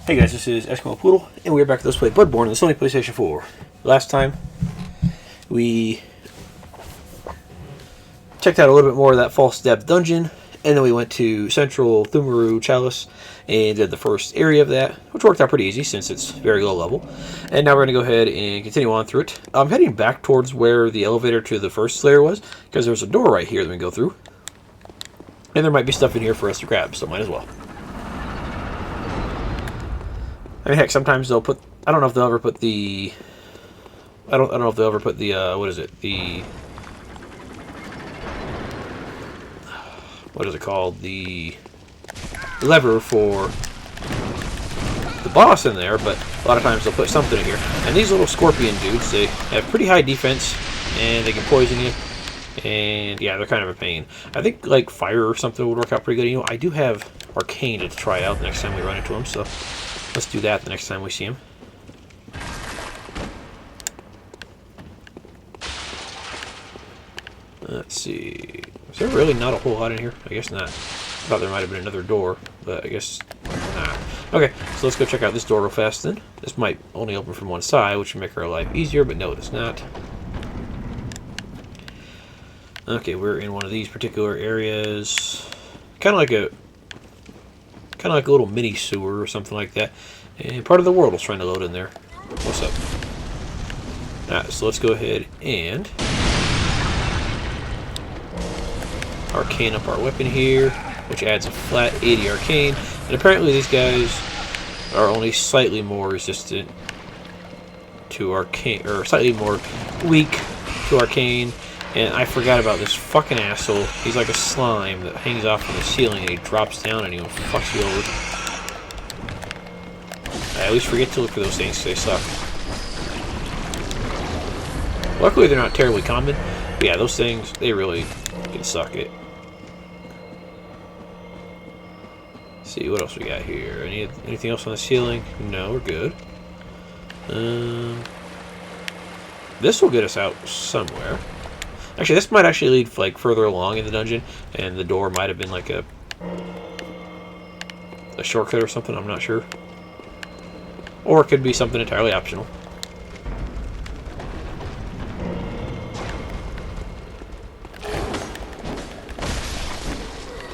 Hey guys, this is Eskimo Poodle, and we're back to Let's Play Bloodborne on the Sony PlayStation 4. Last time, we checked out a little bit more of that false depth dungeon, and then we went to Central Pthumeru Chalice and did the first area of that, which worked out pretty easy since it's very low level. And now we're going to go ahead and continue on through it. I'm heading back towards where the elevator to the first layer was, because there's a door right here that we can go through. And there might be stuff in here for us to grab, so might as well. I mean, heck, sometimes they'll put... I don't know if they'll ever put the... I don't know if they'll ever put the, what is it? The... What is it called? The lever for the boss in there, but a lot of times they'll put something in here. And these little scorpion dudes, they have pretty high defense, and they can poison you. And, yeah, they're kind of a pain. I think, like, fire or something would work out pretty good. You know, I do have arcane to try out the next time we run into them, so... Let's do that the next time we see him. Let's see. Is there really not a whole lot in here? I guess not. I thought there might have been another door, but I guess not. Okay, so let's go check out this door real fast then. This might only open from one side, which would make our life easier, but no, it's not. Okay, we're in one of these particular areas. Kind of like a little mini sewer or something like that. And part of the world is trying to load in there. What's up? Alright, so let's go ahead and arcane up our weapon here, which adds a flat 80 arcane. And apparently these guys are only slightly more resistant to arcane, or slightly more weak to arcane. And I forgot about this fucking asshole. He's like a slime that hangs off from the ceiling and he drops down and he fucks you over. I always forget to look for those things because they suck. Luckily they're not terribly common. But yeah, those things, they really can suck it. Let's see, what else we got here? Anything else on the ceiling? No, we're good. This will get us out somewhere. Actually, this might actually lead like further along in the dungeon, and the door might have been like a shortcut or something. I'm not sure, or it could be something entirely optional.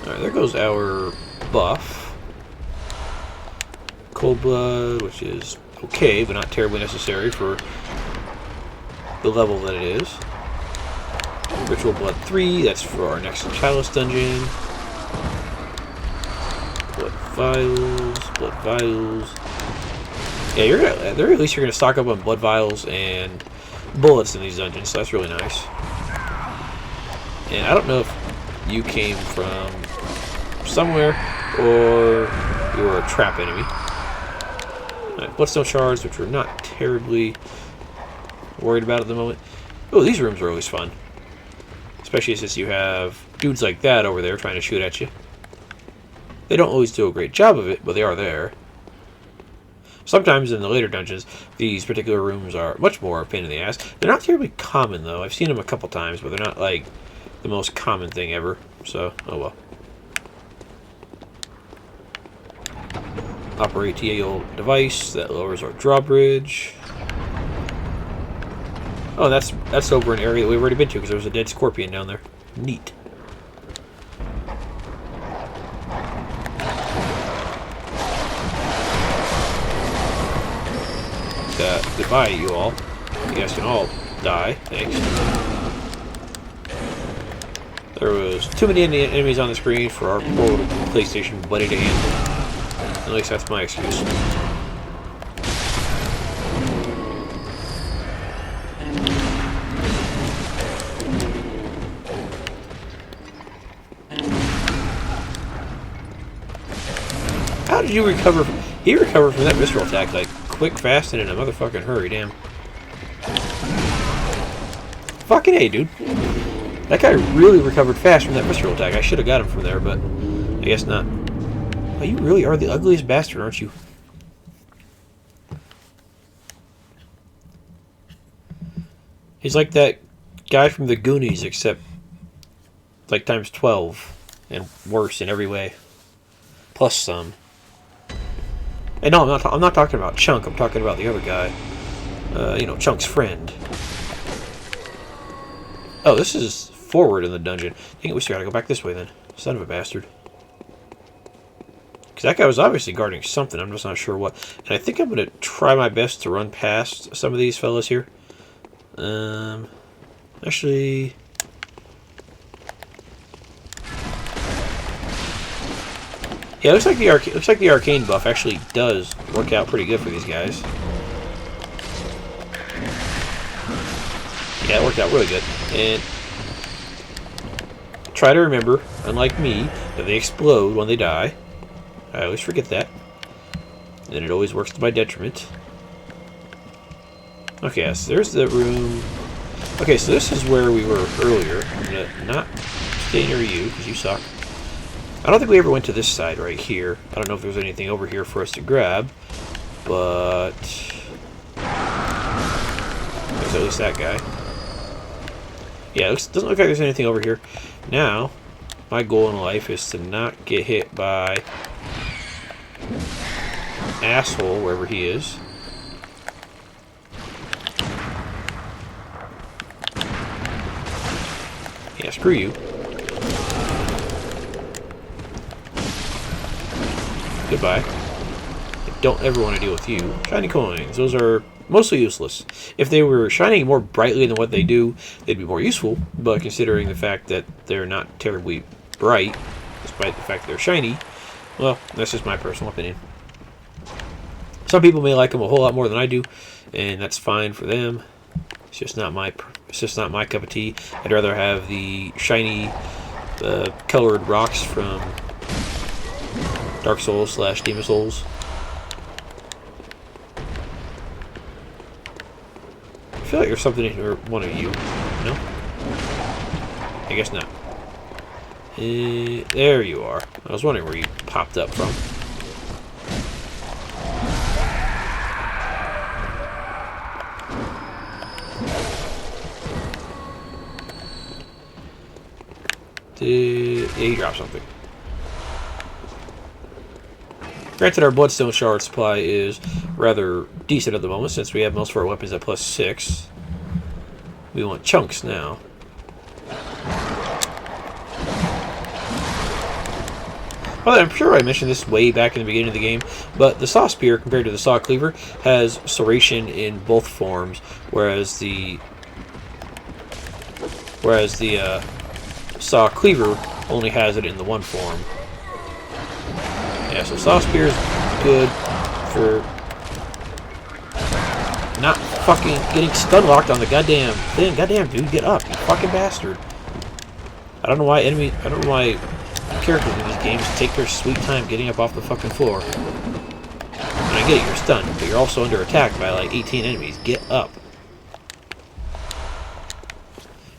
All right, there goes our buff, cold blood, which is okay, but not terribly necessary for the level that it is. Ritual Blood 3, that's for our next Chalice dungeon. Blood vials. Yeah, at the very least you're gonna stock up on blood vials and bullets in these dungeons, so that's really nice. And I don't know if you came from somewhere or you were a trap enemy. Bloodstone shards, which we're not terribly worried about at the moment. Oh, these rooms are always fun. Especially since you have dudes like that over there trying to shoot at you. They don't always do a great job of it, but they are there. Sometimes in the later dungeons, these particular rooms are much more a pain in the ass. They're not terribly common, though. I've seen them a couple times, but they're not, like, the most common thing ever. So, oh well. Operate TA device. That lowers our drawbridge. Oh, that's over an area that we've already been to because there was a dead scorpion down there. Neat. Goodbye, you all. You guys can all die. Thanks. There was too many enemies on the screen for our poor PlayStation buddy to handle. At least that's my excuse. How did you recover? He recovered from that visceral attack like quick, fast, and in a motherfucking hurry. Damn. Fucking A, dude. That guy really recovered fast from that visceral attack. I should have got him from there, but I guess not. Oh, you really are the ugliest bastard, aren't you? He's like that guy from the Goonies, except like times 12 and worse in every way. Plus some. And no, I'm not talking about Chunk. I'm talking about the other guy. You know, Chunk's friend. Oh, this is forward in the dungeon. I think we still gotta go back this way then. Son of a bastard. Because that guy was obviously guarding something. I'm just not sure what. And I think I'm gonna try my best to run past some of these fellas here. Actually. Yeah, looks like the arcane buff actually does work out pretty good for these guys. Yeah, it worked out really good. And try to remember, unlike me, that they explode when they die. I always forget that. And it always works to my detriment. Okay, so there's the room. Okay, so this is where we were earlier. I'm gonna not stay near you because you suck. I don't think we ever went to this side right here. I don't know if there's anything over here for us to grab, but there's at least that guy. Yeah, it doesn't look like there's anything over here. Now, my goal in life is to not get hit by asshole wherever he is. Yeah, screw you. Goodbye. I don't ever want to deal with you. Shiny coins. Those are mostly useless. If they were shining more brightly than what they do, they'd be more useful. But considering the fact that they're not terribly bright, despite the fact they're shiny, well, that's just my personal opinion. Some people may like them a whole lot more than I do, and that's fine for them. It's just not my cup of tea. I'd rather have the shiny, colored rocks from Dark Souls / Demon Souls. I feel like there's something in here, one of you. No? I guess not. There you are. I was wondering where you popped up from. Yeah, he dropped something. Granted, our Bloodstone Shard supply is rather decent at the moment, since we have most of our weapons at +6. We want chunks now. Well, I'm sure I mentioned this way back in the beginning of the game, but the Saw Spear, compared to the Saw Cleaver, has serration in both forms, whereas the Saw Cleaver only has it in the one form. Yeah, so Saw Spear is good for not fucking getting stun locked on the goddamn thing. Goddamn, dude, get up, you fucking bastard. I don't know why characters in these games take their sweet time getting up off the fucking floor. And I get it, you're stunned, but you're also under attack by like 18 enemies. Get up.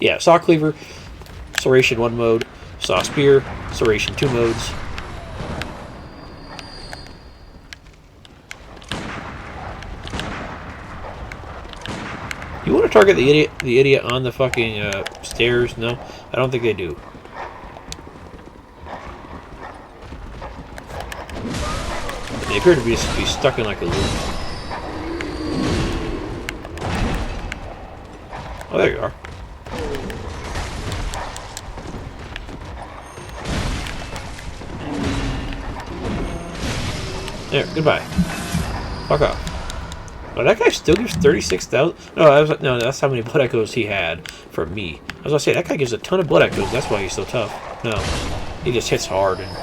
Yeah, Saw Cleaver, Serration 1 mode, Saw Spear, Serration 2 modes. You want to target the idiot on the fucking stairs? No, I don't think they do. They appear to be stuck in like a loop. Oh, there you are. There, goodbye. Fuck off. Oh, that guy still gives 36,000? No, that's how many blood echoes he had from me. I was gonna say, that guy gives a ton of blood echoes, that's why he's so tough. No, he just hits hard and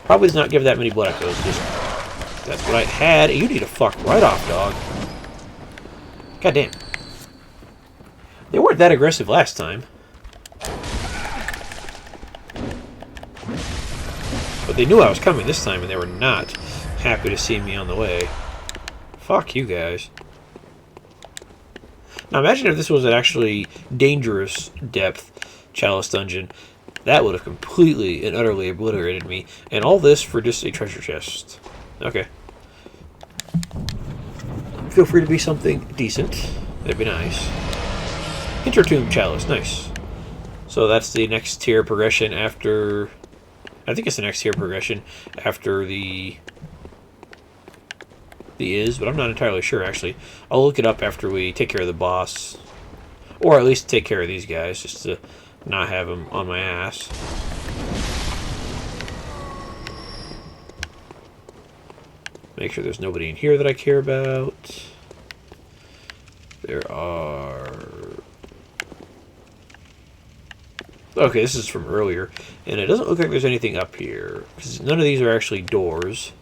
probably does not give that many blood echoes. Just, that's what I had. You need to fuck right off, dog. God damn. They weren't that aggressive last time. But they knew I was coming this time and they were not happy to see me on the way. Fuck you guys. Now imagine if this was an actually dangerous depth Chalice dungeon. That would have completely and utterly obliterated me. And all this for just a treasure chest. Okay. Feel free to be something decent. That'd be nice. Central Pthumeru Chalice. Nice. So that's the next tier progression after... I think it's the next tier progression after the the is, but I'm not entirely sure, actually. I'll look it up after we take care of the boss. Or at least take care of these guys, just to not have them on my ass. Make sure there's nobody in here that I care about. There are... Okay, this is from earlier. And it doesn't look like there's anything up here, because none of these are actually doors.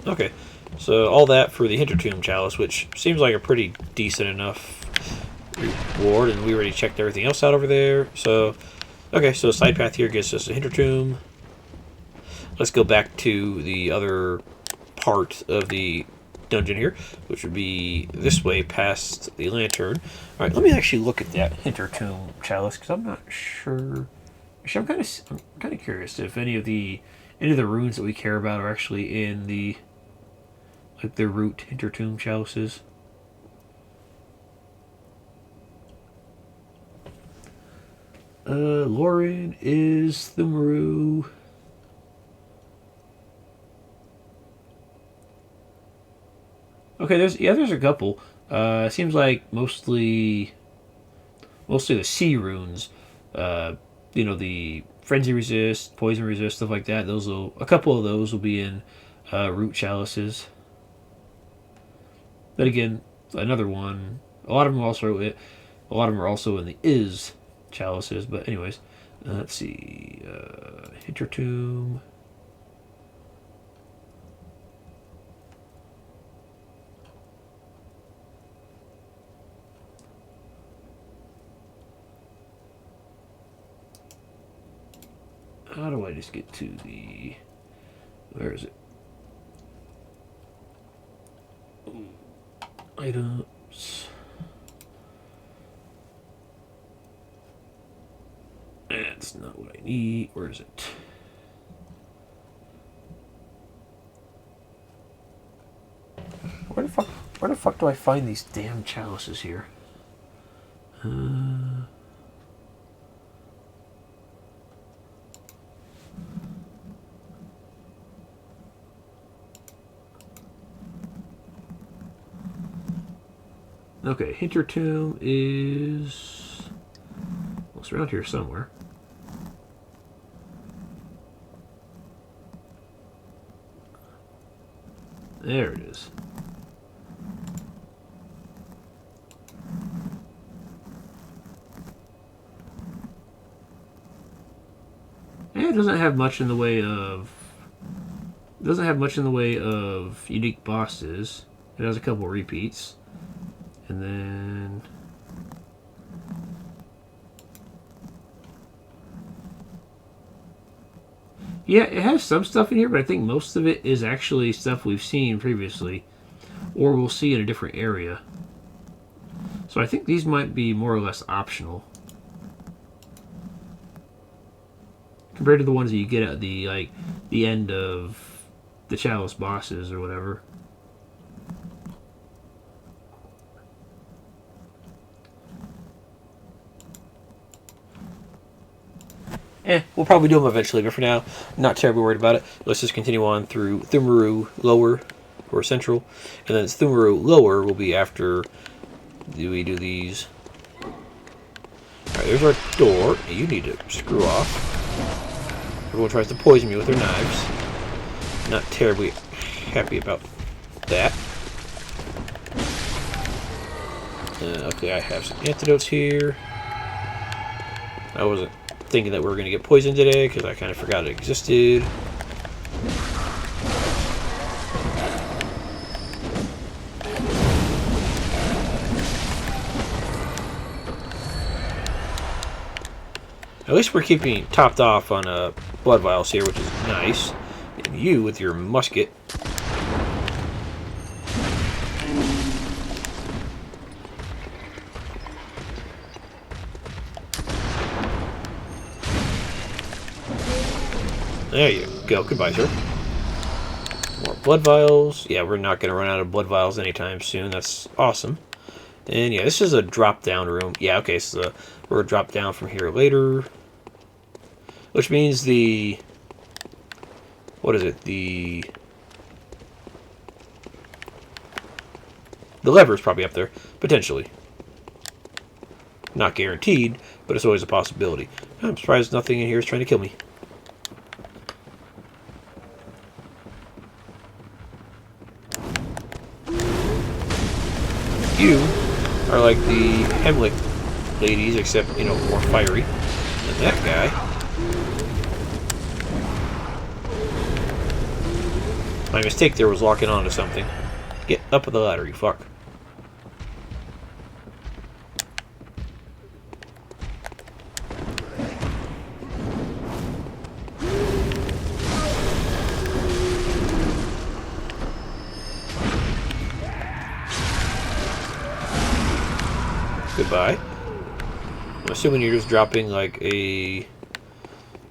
Okay, so all that for the Hintertomb Chalice, which seems like a pretty decent enough reward, and we already checked everything else out over there. So, okay, so side path here gets us a Hintertomb. Let's go back to the other part of the dungeon here, which would be this way past the lantern. All right, let me actually look at that Hintertomb Chalice, because I'm not sure. Actually, I'm kind of curious if any of the runes that we care about are actually in the root Hintertomb Chalices. Lauren is Pthumeru. Okay, there's a couple. It seems like mostly the sea runes. The frenzy resist, poison resist, stuff like that. A couple of those will be in root chalices. But again, another one. A lot of them are also in the is chalices. But anyways, let's see. Hintertomb. How do I just get to the... Where is it? Items. That's not what I need. Where is it? Where the fuck do I find these damn chalices here? Okay, Hintertomb is... Well, it's around here somewhere. There it is. And it doesn't have much in the way of... unique bosses. It has a couple repeats. And then... Yeah, it has some stuff in here, but I think most of it is actually stuff we've seen previously. Or we'll see in a different area. So I think these might be more or less optional. Compared to the ones that you get at the end of the Chalice bosses or whatever. We'll probably do them eventually, but for now, not terribly worried about it. Let's just continue on through Pthumeru Lower, or Central, and then Pthumeru Lower will be after we do these. Alright, there's our door. You need to screw off. Everyone tries to poison me with their knives. Not terribly happy about that. Okay, I have some antidotes here. I wasn't thinking that we were going to get poisoned today because I kind of forgot it existed. At least we're keeping topped off on blood vials here, which is nice. And you with your musket. There you go. Goodbye, sir. More blood vials. Yeah, we're not going to run out of blood vials anytime soon. That's awesome. And yeah, this is a drop-down room. Yeah, okay, so we're going to drop down from here later. Which means the... What is it? The lever is probably up there. Potentially. Not guaranteed, but it's always a possibility. I'm surprised nothing in here is trying to kill me. You are like the Hemlick ladies, except, you know, more fiery than that guy. My mistake there was locking onto something. Get up the ladder, you fuck. Goodbye. I'm assuming you're just dropping like a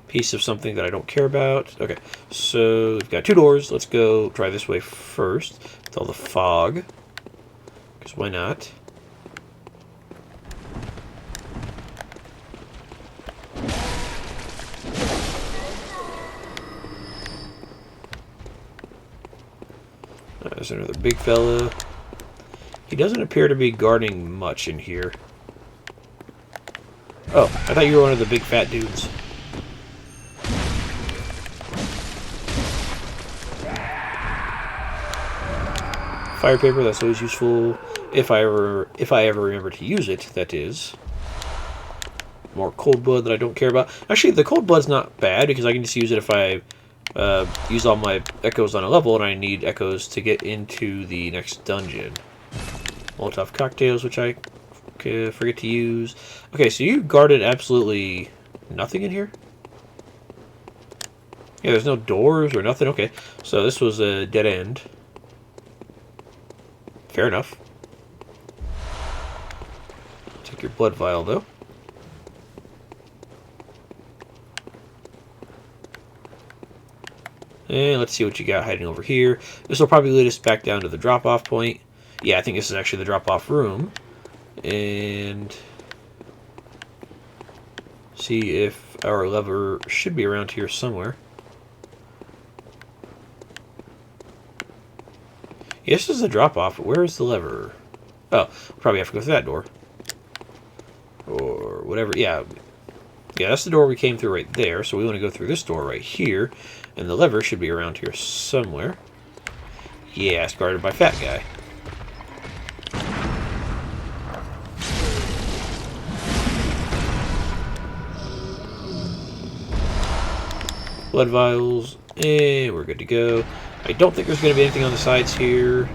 piece of something that I don't care about. Okay, so we've got 2 doors. Let's go try this way first with all the fog. Because why not? There's another big fella. He doesn't appear to be guarding much in here. Oh, I thought you were one of the big fat dudes. Fire paper, that's always useful. If I ever remember to use it, that is. More cold blood that I don't care about. Actually, the cold blood's not bad because I can just use it if I use all my echoes on a level and I need echoes to get into the next dungeon. Molotov cocktails, which I forget to use. Okay, so you guarded absolutely nothing in here? Yeah, there's no doors or nothing. Okay, so this was a dead end. Fair enough. Take your blood vial, though. And let's see what you got hiding over here. This will probably lead us back down to the drop-off point. Yeah, I think this is actually the drop-off room. And see if our lever should be around here somewhere. Yes, this is a drop-off, but where is the lever? Oh, we'll probably have to go through that door. Or whatever. Yeah, that's the door we came through right there. So we want to go through this door right here. And the lever should be around here somewhere. Yeah, it's guarded by Fat Guy. Blood vials, and we're good to go. I don't think there's going to be anything on the sides here.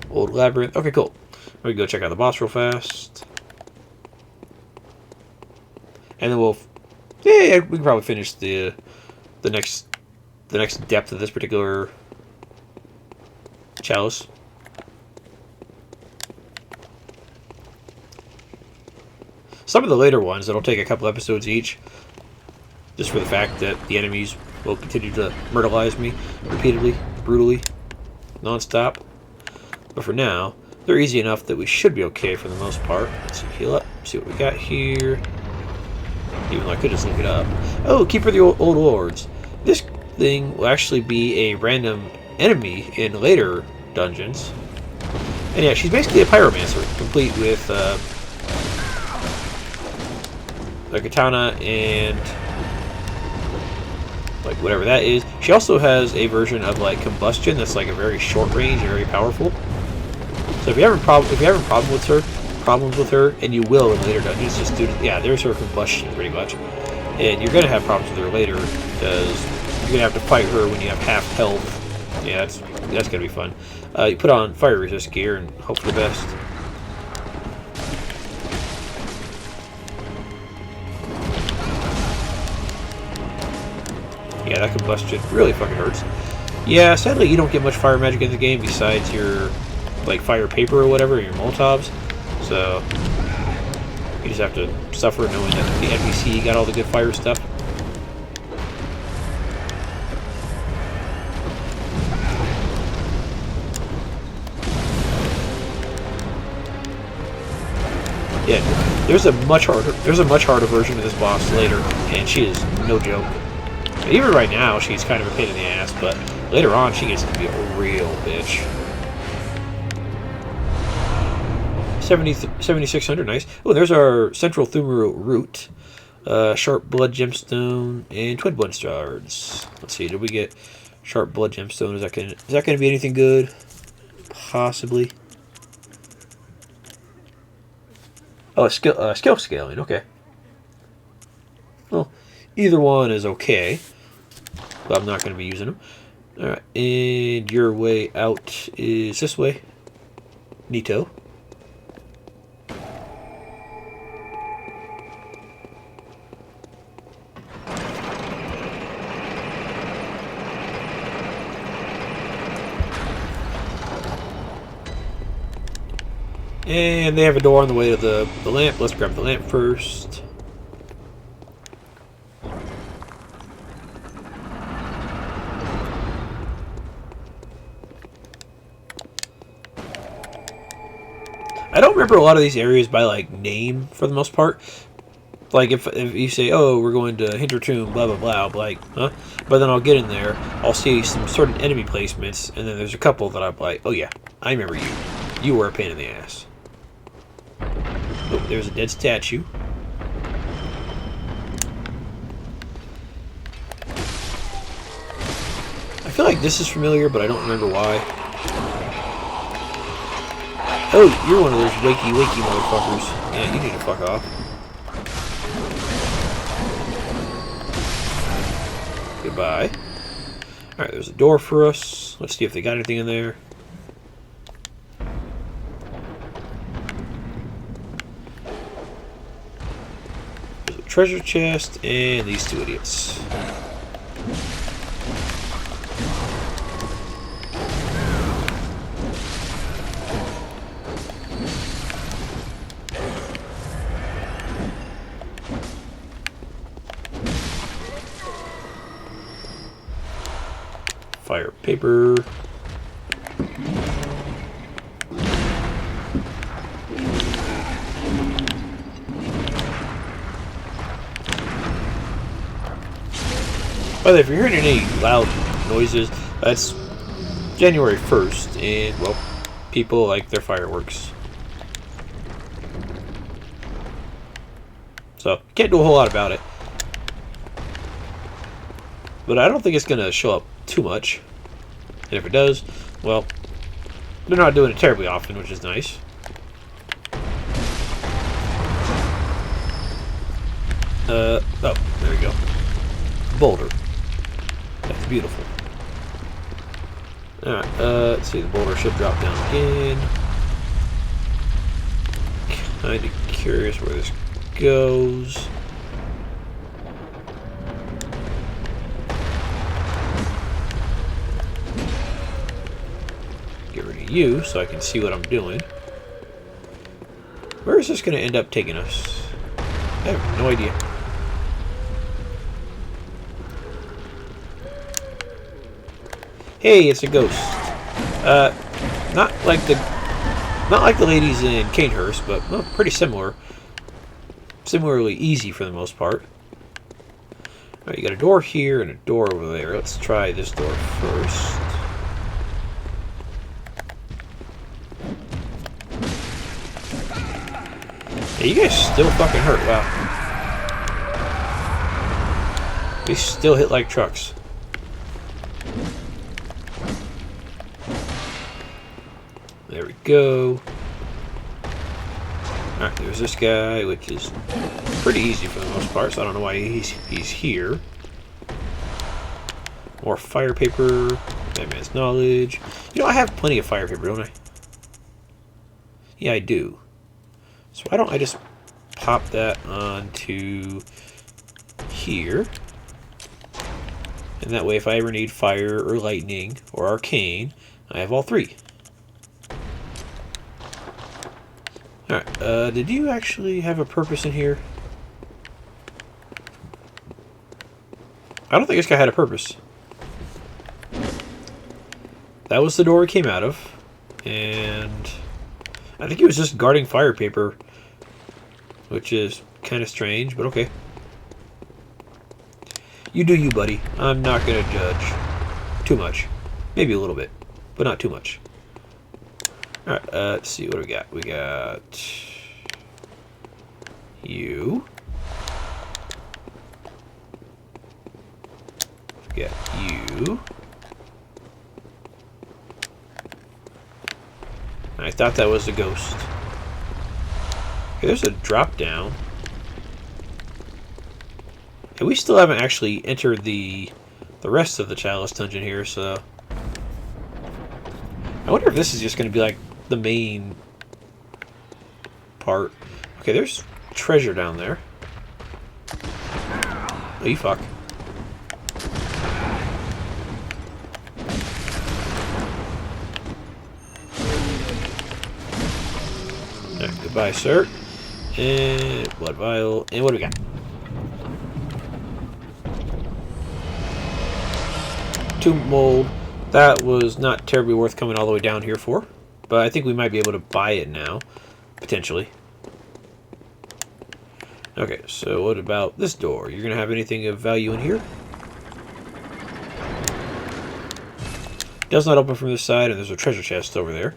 Old labyrinth. Okay, cool. We can go check out the boss real fast. And then we'll... Yeah, we can probably finish the next depth of this particular chalice. Some of the later ones, it'll take a couple episodes each. Just for the fact that the enemies will continue to murderize me repeatedly, brutally, non-stop. But for now, they're easy enough that we should be okay for the most part. Let's see, heal up, see what we got here. Even though I could just look it up. Oh, Keeper of the Old Lords. This thing will actually be a random enemy in later dungeons. And yeah, she's basically a pyromancer, complete with a katana and like whatever that is. She also has a version of like combustion that's like a very short range and very powerful. So if you have a problem with her, and you will in later dungeons, just do yeah, there's her combustion pretty much. And you're gonna have problems with her later because you're gonna have to fight her when you have half health. Yeah, that's gonna be fun. You put on fire resist gear and hope for the best. Yeah, that combustion really fucking hurts. Yeah, sadly you don't get much fire magic in the game besides your like fire paper or whatever, your Molotovs. So you just have to suffer knowing that the NPC got all the good fire stuff. Yeah, there's a much harder version of this boss later, and she is no joke. Even right now, she's kind of a pain in the ass, but later on, she gets to be a real bitch. 7,600, nice. Oh, there's our Central Pthumeru root. Sharp blood gemstone and twin blood shards. Let's see, did we get sharp blood gemstone? Is that gonna be anything good? Possibly. Oh, skill scaling. Okay. Well, either one is okay, but I'm not going to be using them. All right, and your way out is this way. Neato. And they have a door on the way to the lamp. Let's grab the lamp first. I don't remember a lot of these areas by like name for the most part. Like if you say, oh, we're going to Hintertomb, blah blah blah, I'll be like, huh? But then I'll get in there, I'll see some certain enemy placements, and then there's a couple that I'm like, oh yeah, I remember you. You were a pain in the ass. Oh, there's a dead statue. I feel like this is familiar, but I don't remember why. Oh, you're one of those wakey motherfuckers. Yeah, you need to fuck off. Goodbye. Alright, there's a door for us. Let's see if they got anything in there. There's a treasure chest and these two idiots. Fire paper. By the way, if you're hearing any loud noises, that's January 1st, and, well, people like their fireworks. So, can't do a whole lot about it. But I don't think it's going to show up too much. And if it does, well, they're not doing it terribly often, which is nice. Oh, there we go. Boulder. That's beautiful. Alright, let's see, the boulder should drop down again. Kinda curious where this goes. You so I can see what I'm doing. Where is this going to end up taking us? I have no idea. Hey, it's a ghost. Not like the ladies in Canehurst, but well, pretty similar. Similarly easy for the most part. Alright, you got a door here and a door over there. Let's try this door first. You guys still fucking hurt, wow. They still hit like trucks. There we go. Alright, there's this guy, which is pretty easy for the most part, so I don't know why he's here. More fire paper. Madman's knowledge. You know, I have plenty of fire paper, don't I? Yeah, I do. So why don't I just pop that onto here? And that way if I ever need fire or lightning or arcane, I have all three. Alright, did you actually have a purpose in here? I don't think this guy had a purpose. That was the door he came out of. And I think he was just guarding fire paper. which is kind of strange, but okay. You do you, buddy. I'm not going to judge too much. Maybe a little bit, but not too much. Alright, let's see. What do we got? We got you. We got you. I thought that was a ghost. Okay, there's a drop down. And we still haven't actually entered the rest of the Chalice dungeon here, so I wonder if this is just going to be like the main part. Okay, there's treasure down there. Oh, you fuck. Right, goodbye, sir. And blood vial. And what do we got? Tomb mold. That was not terribly worth coming all the way down here for, but I think we might be able to buy it now, potentially. Okay, so what about this door? You're gonna have anything of value in here? Does not open from this side, and there's a treasure chest over there,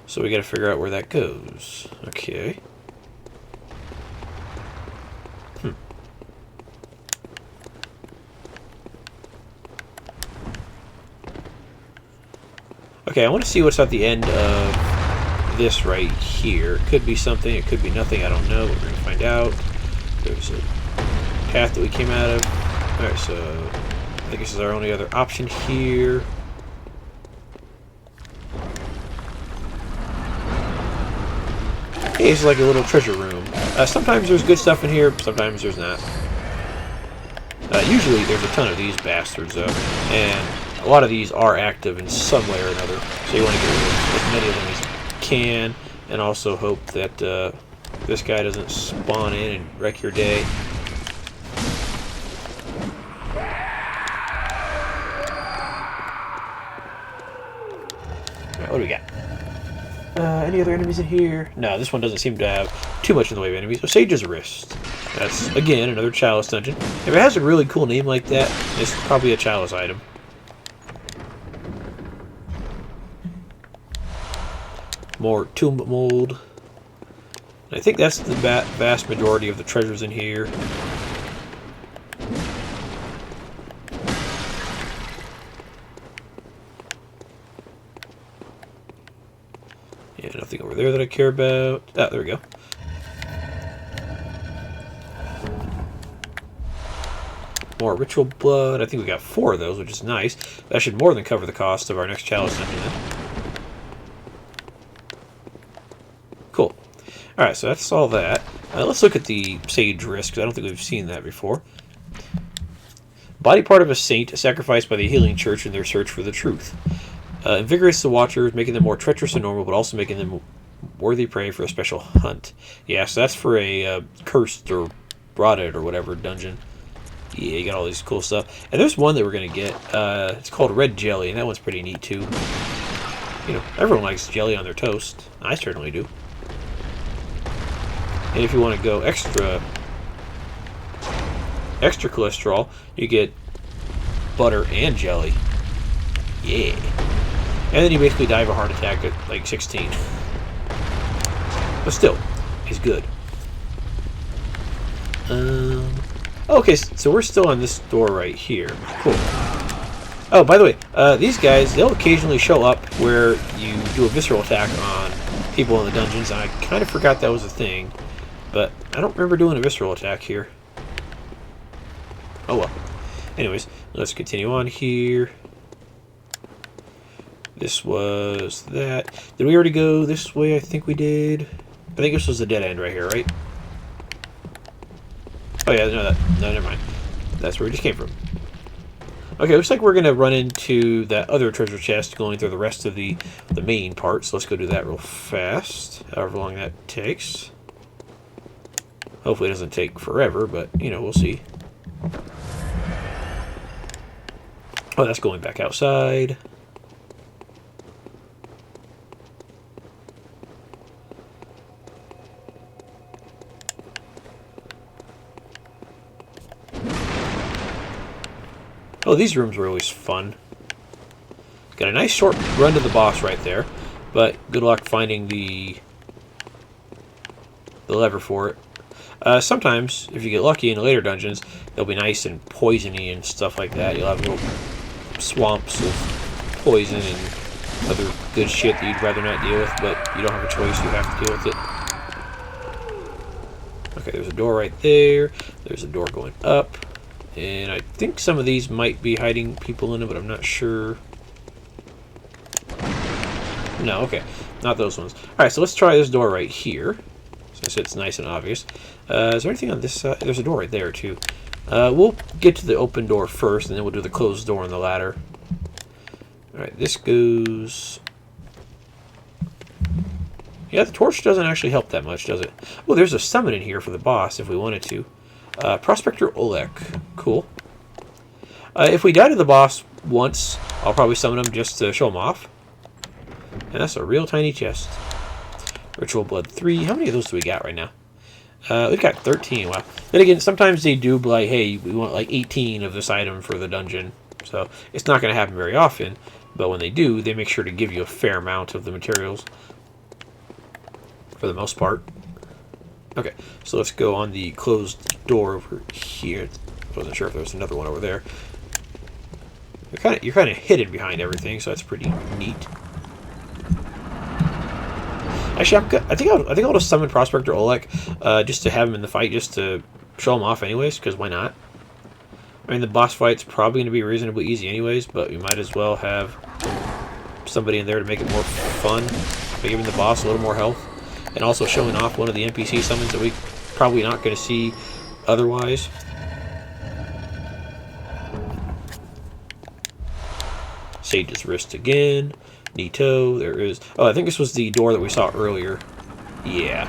so we gotta figure out where that goes. Okay. Okay, I want to see what's at the end of this right here. It could be something, it could be nothing, I don't know, but we're going to find out. There's a path that we came out of. Alright, so I think this is our only other option here. Okay, it's like a little treasure room. Sometimes there's good stuff in here, sometimes there's not. Usually there's a ton of these bastards, though, and a lot of these are active in some way or another, so you want to get rid of as many of them as you can, and also hope that this guy doesn't spawn in and wreck your day. Alright, what do we got? Any other enemies in here? No, this one doesn't seem to have too much in the way of enemies. So Sage's Wrist. That's, again, another Chalice dungeon. If it has a really cool name like that, it's probably a Chalice item. More tomb mold. I think that's the vast majority of the treasures in here. Yeah, nothing over there that I care about. Ah, there we go. More ritual blood. I think we got 4 of those, which is nice. That should more than cover the cost of our next Chalice dungeon then. Cool. Alright, so that's all that. Let's look at the Sage Wrist, because I don't think we've seen that before. Body part of a saint sacrificed by the healing church in their search for the truth. Invigorates the watchers, making them more treacherous than normal, but also making them worthy prey for a special hunt. Yeah, so that's for a cursed or rotted or whatever dungeon. Yeah, you got all these cool stuff. And there's one that we're going to get. It's called Red Jelly, and that one's pretty neat too. You know, everyone likes jelly on their toast. I certainly do. And if you want to go extra cholesterol, you get butter and jelly. Yeah. And then you basically die of a heart attack at like 16. But still, it's good. Okay, so we're still on this door right here. Cool. Oh, by the way, these guys, they'll occasionally show up where you do a visceral attack on people in the dungeons, and I kind of forgot that was a thing. But I don't remember doing a visceral attack here. Oh well. Anyways, let's continue on here. This was that. Did we already go this way? I think we did. I think this was the dead end right here, right? Oh yeah, no, never mind. That's where we just came from. Okay, looks like we're going to run into that other treasure chest going through the rest of the main part. So let's go do that real fast, however long that takes. Hopefully it doesn't take forever, but, you know, we'll see. Oh, that's going back outside. these rooms were always fun. Got a nice short run to the boss right there, but good luck finding the lever for it. Sometimes, if you get lucky in the later dungeons, they'll be nice and poisony and stuff like that. You'll have little swamps of poison and other good shit that you'd rather not deal with, but you don't have a choice, you have to deal with it. Okay, there's a door right there. There's a door going up. And I think some of these might be hiding people in it, but I'm not sure. No, okay. Not those ones. Alright, so let's try this door right here, since it's nice and obvious. Is there anything on this side? There's a door right there, too. We'll get to the open door first, and then we'll do the closed door on the ladder. Alright, this goes... Yeah, the torch doesn't actually help that much, does it? Oh, there's a summon in here for the boss, if we wanted to. Prospector Olek. Cool. If we die to the boss once, I'll probably summon him just to show him off. And that's a real tiny chest. Ritual Blood 3. How many of those do we got right now? We've got 13. Wow. Then again, sometimes they do be like, hey, we want like 18 of this item for the dungeon. So it's not going to happen very often. But when they do, they make sure to give you a fair amount of the materials. For the most part. Okay, so let's go on the closed door over here. I wasn't sure if there was another one over there. You're kind of hidden behind everything, so that's pretty neat. Actually, I think I'll just summon Prospector Olek just to have him in the fight, just to show him off, anyways. Because why not? I mean, the boss fight's probably going to be reasonably easy, anyways. But we might as well have somebody in there to make it more fun by giving the boss a little more health. And also showing off one of the NPC summons that we probably not going to see otherwise. Sage's wrist again. Neato. There is... Oh, I think this was the door that we saw earlier. Yeah.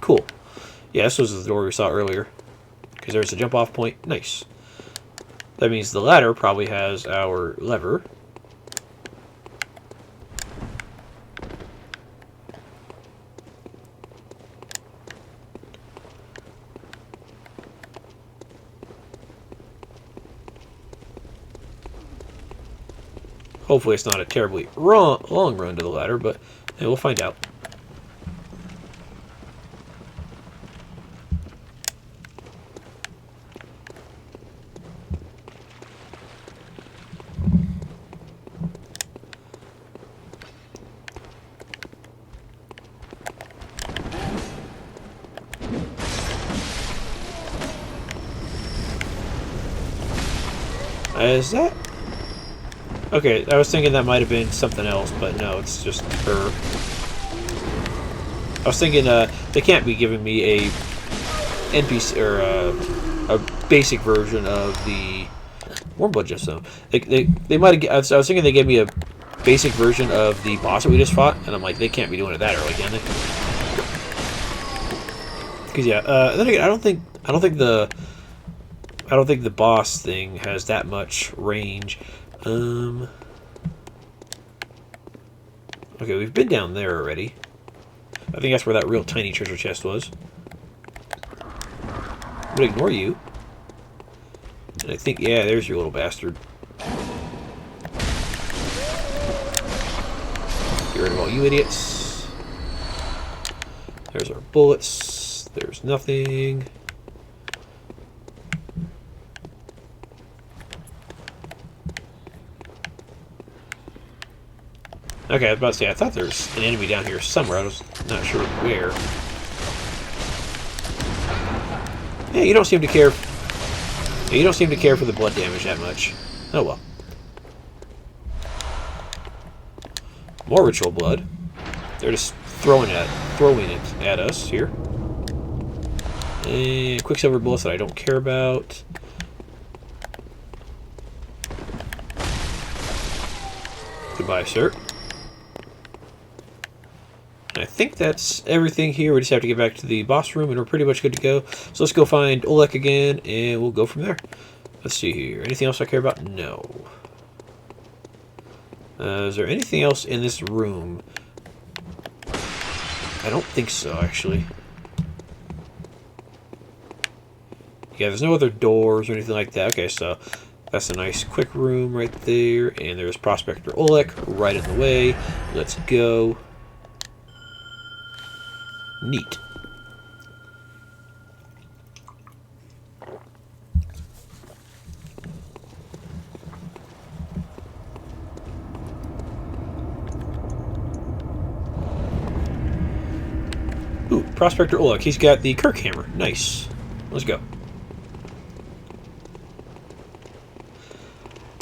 Cool. Yeah, this was the door we saw earlier. Because there's a jump off point. Nice. That means the ladder probably has our lever. Hopefully it's not a terribly long run to the ladder, but yeah, we'll find out. Is that... Okay, I was thinking that might have been something else, but no, it's just her. I was thinking they can't be giving me a NPC or a basic version of the Warmblood Gemstone. They might have. I was thinking they gave me a basic version of the boss that we just fought, and I'm like, they can't be doing it that early, can they? Because yeah, then again, I don't think the boss thing has that much range. Okay, we've been down there already. I think that's where that real tiny treasure chest was. I'm gonna ignore you. And I think, yeah, there's your little bastard. Get rid of all you idiots. There's our bullets. There's nothing. Okay, I was about to say, I thought there was an enemy down here somewhere. I was not sure where. Yeah, you don't seem to care. Yeah, you don't seem to care for the blood damage that much. Oh well. More ritual blood. They're just throwing it at us here. And quicksilver bullets that I don't care about. Goodbye, sir. I think that's everything here. We just have to get back to the boss room, and we're pretty much good to go. So let's go find Olek again, and we'll go from there. Let's see here. Anything else I care about? No. Is there anything else in this room? I don't think so, actually. Yeah, there's no other doors or anything like that. Okay, so that's a nice quick room right there. And there's Prospector Oleg right in the way. Let's go. Neat. Ooh, Prospector Oleg. He's got the Kirk hammer. Nice. Let's go.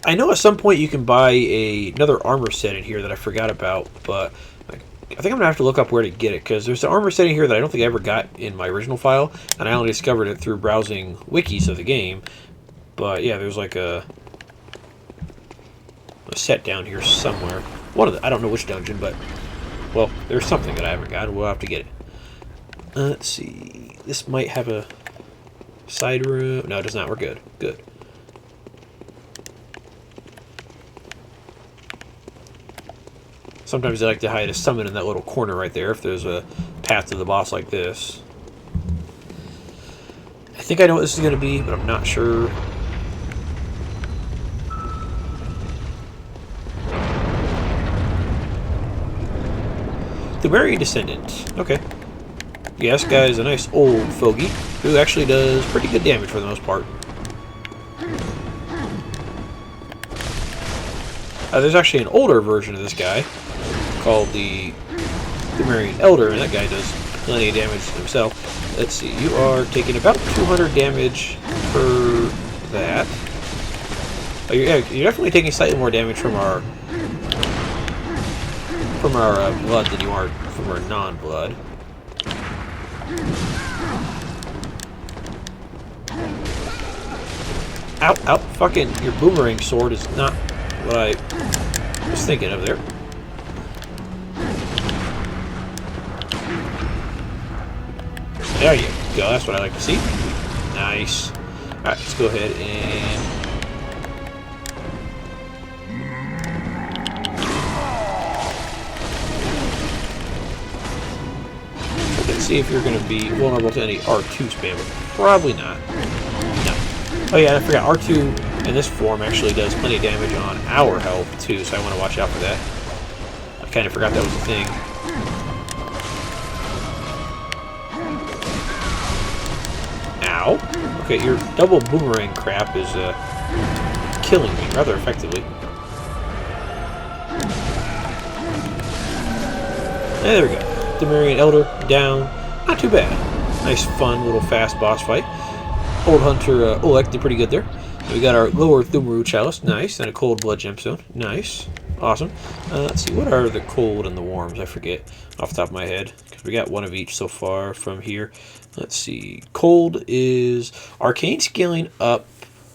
I know at some point you can buy another armor set in here that I forgot about, but I think I'm going to have to look up where to get it, because there's an armor set in here that I don't think I ever got in my original file, and I only discovered it through browsing wikis of the game. But yeah, there's like a set down here somewhere. One of the, I don't know which dungeon, but, well, there's something that I haven't got, and we'll have to get it. Let's see. This might have a side room. No, it does not. We're good. Good. Sometimes they like to hide a summon in that little corner right there if there's a path to the boss like this. I think I know what this is going to be, but I'm not sure. Pthumeru Descendant. Okay. Yeah, this guy is a nice old fogey who actually does pretty good damage for the most part. There's actually an older version of this guy called the Pthumerian Elder, and that guy does plenty of damage himself. Let's see, you are taking about 200 damage per that. Oh, you're definitely taking slightly more damage from our blood than you are from our non-blood. Ow, ow, fucking, your boomerang sword is not what I was thinking of there. There you go, that's what I like to see. Nice. Alright, let's go ahead and... let's see if you're going to be vulnerable to any R2 spam. Probably not. No. Oh yeah, I forgot, R2 in this form actually does plenty of damage on our health too, so I want to watch out for that. I kind of forgot that was a thing. Ow. Okay, your double boomerang crap is killing me rather effectively. There we go. Pthumerian Elder down. Not too bad. Nice, fun, little fast boss fight. Old Hunter Oleg did pretty good there. We got our lower Pthumeru Chalice. Nice. And a cold blood gemstone. Nice. Awesome. Let's see. What are the cold and the warms? I forget off the top of my head, because we got one of each so far from here. Let's see. Cold is arcane scaling up,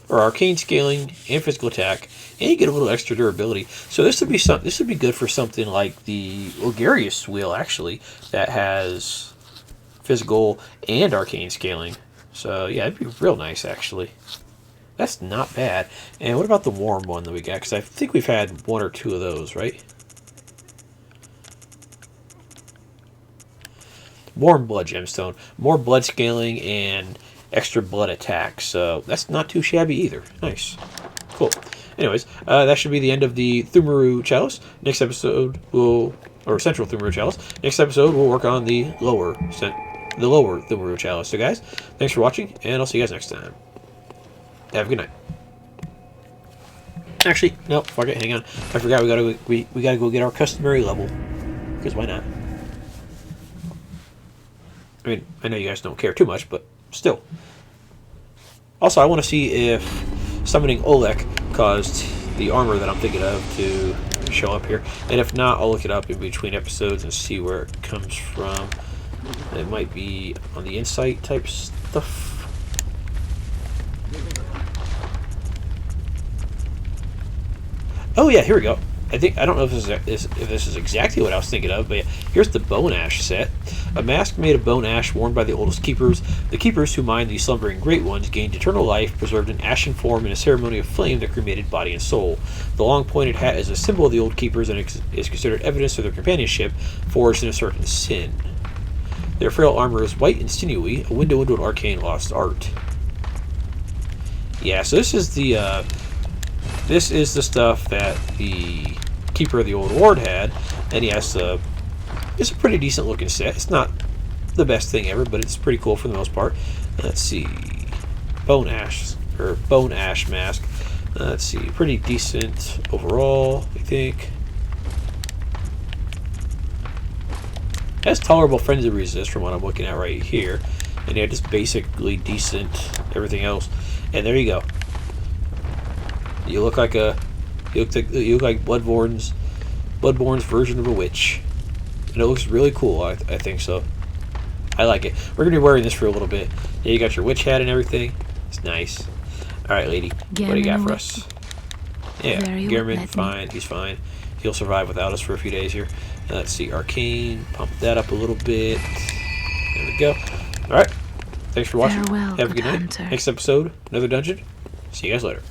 or arcane scaling and physical attack, and you get a little extra durability. So this would be this would be good for something like the Ulgarius wheel, actually, that has physical and arcane scaling. So yeah, it'd be real nice, actually. That's not bad. And what about the warm one that we got? Because I think we've had one or two of those, right? Warm blood gemstone, more blood scaling and extra blood attack. So that's not too shabby either. Nice, cool. Anyways, that should be the end of the Pthumeru Chalice. Next episode or Central Pthumeru Chalice. Next episode we'll work on the lower Pthumeru Chalice. So guys, thanks for watching, and I'll see you guys next time. Have a good night. Actually, no, fuck it. Hang on. I forgot we gotta go get our customary level. Because why not? I mean, I know you guys don't care too much, but still. Also, I want to see if summoning Oleg caused the armor that I'm thinking of to show up here. And if not, I'll look it up in between episodes and see where it comes from. It might be on the insight type stuff. Oh yeah, here we go. I don't know if this is exactly what I was thinking of, but yeah, here's the Bone Ash set. A mask made of bone ash worn by the oldest keepers. The keepers who mined the slumbering great ones gained eternal life, preserved in ashen form in a ceremony of flame that cremated body and soul. The long pointed hat is a symbol of the old keepers and is considered evidence of their companionship, forged in a certain sin. Their frail armor is white and sinewy, a window into an arcane lost art. Yeah, so this is the stuff that the Keeper of the Old Ward had, and he has it's a pretty decent looking set. It's not the best thing ever, but it's pretty cool for the most part. Let's see, bone ash mask. Let's see, pretty decent overall, I think. Has tolerable frenzy resist from what I'm looking at right here, and yeah, just basically decent everything else. And there you go. You look like Bloodborne's version of a witch, and it looks really cool. I think so. I like it. We're gonna be wearing this for a little bit. Yeah, you got your witch hat and everything. It's nice. All right, lady. What do you got for us? Yeah, Gehrman, fine. He's fine. He'll survive without us for a few days here. Let's see, Arcane. Pump that up a little bit. There we go. All right. Thanks for watching. Farewell, Have a good night. hunter. Next episode, another dungeon. See you guys later.